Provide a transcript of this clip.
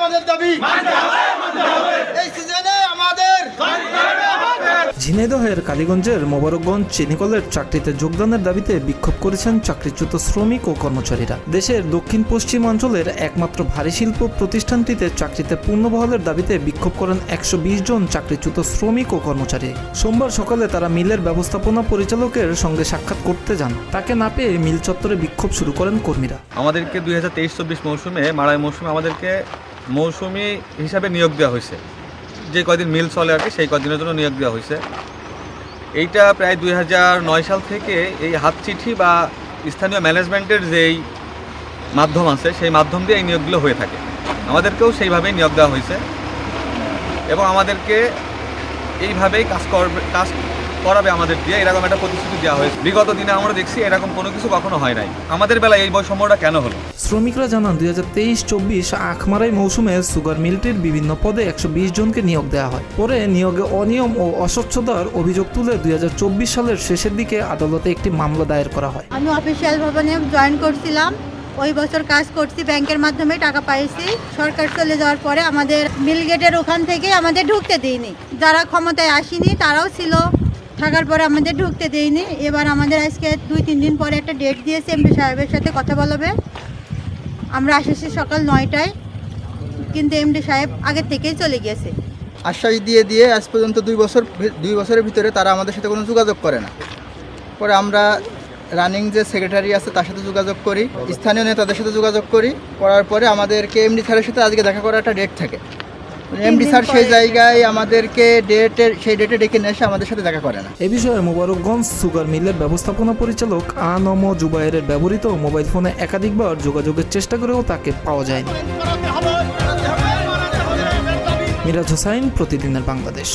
আমাদের দাবি এই সিজনে আমাদের। ঝিনাইদহের কালীগঞ্জের মোবারকগঞ্জ চিনিকলের চাকরিতে যোগদানের দাবিতে বিক্ষোভ করেছেন চাকরিচ্যুত শ্রমিক ও কর্মচারীরা। দেশের দক্ষিণ পশ্চিম অঞ্চলের একমাত্র ভারী শিল্প প্রতিষ্ঠানটিতে চাকরিতে পূর্ণবহালের দাবিতে বিক্ষোভ করেন 120 জন চাকরিচ্যুত শ্রমিক ও কর্মচারী। সোমবার সকালে তারা মিলের ব্যবস্থাপনা পরিচালকের সঙ্গে সাক্ষাৎ করতে যান। তাকে না পেয়ে মিল চত্বরে বিক্ষোভ শুরু করেন কর্মীরা। আমাদেরকে 2023-24 মৌসুমে মাড়াই মৌসুমে আমাদেরকে মৌসুমি হিসাবে নিয়োগ দেওয়া হয়েছে। যে কদিন মিল চলে আর কি সেই কদিনের জন্য নিয়োগ দেওয়া হয়েছে। এইটা প্রায় 2009 সাল থেকে এই হাত চিঠি বা স্থানীয় ম্যানেজমেন্টের যেই মাধ্যম আছে সেই মাধ্যম দিয়ে এই নিয়োগগুলো হয়ে থাকে। আমাদেরকেও সেইভাবেই নিয়োগ দেওয়া হয়েছে এবং আমাদেরকে এইভাবেই কাজ করাবে আমাদের দিয়ে এরকম একটা প্রতিশ্রুতি দেওয়া হয়েছে। বিগত দিনে আমরা দেখছি এরকম কোনো কিছু কখনো হয় নাই। আমাদের বেলায় এই বৈষম্যটা কেন হলো? শ্রমিকরা জানান 2023-24 আখমারাই মৌসুমে সুগার মিলটির বিভিন্ন পদে 120 জনকে নিয়োগ দেওয়া হয়। পরে নিয়োগে অনিয়ম ও অস্বচ্ছতার অভিযোগ তুলে 2024 সালের শেষের দিকে আদালতে একটি মামলা দায়ের করা হয়। আমি অফিসিয়াল ভবনে জয়েন করছিলাম, ওই বছর কাজ করছি, ব্যাংকের মাধ্যমে টাকা পাইছি। সরকার চলে যাওয়ার পরে আমাদের মিল গেটের ওখান থেকে আমাদের ঢুকতে দেয়নি। যারা ক্ষমতায় আসেনি তারাও ছিল, থাকার পরে আমাদের ঢুকতে দেয়নি। এবার আমাদের আজকে 2-3 দিন পরে একটা ডেট দিয়েছে, এমপি সাহেবের সাথে কথা বলবে। আমরা আসেছি সকাল 9টায়, কিন্তু এমডি সাহেব আগের থেকেই চলে গিয়েছে। আশ্বাস দিয়ে আজ পর্যন্ত 2 বছরের ভিতরে তারা আমাদের সাথে কোনো যোগাযোগ করে না। পরে আমরা রানিং যে সেক্রেটারি আছে তার সাথে যোগাযোগ করি, স্থানীয় নেতাদের সাথে যোগাযোগ করার পরে আমাদেরকে এমডি স্যারের সাথে আজকে দেখা করার একটা ডেট থাকে। এমডি স্যার সেই জায়গায় আমাদেরকে সেই ডেটে ডেকে নিয়ে এসে আমাদের সাথে দেখা করে না। এ বিষয়ে মোবারকগঞ্জ সুগার মিলের ব্যবস্থাপনা পরিচালক আনম জুবাইরের ব্যবহৃত মোবাইল ফোনে একাধিকবার যোগাযোগের চেষ্টা করেও তাকে পাওয়া যায়নি। মিরাজ হোসাইন, প্রতিদিনের বাংলাদেশ।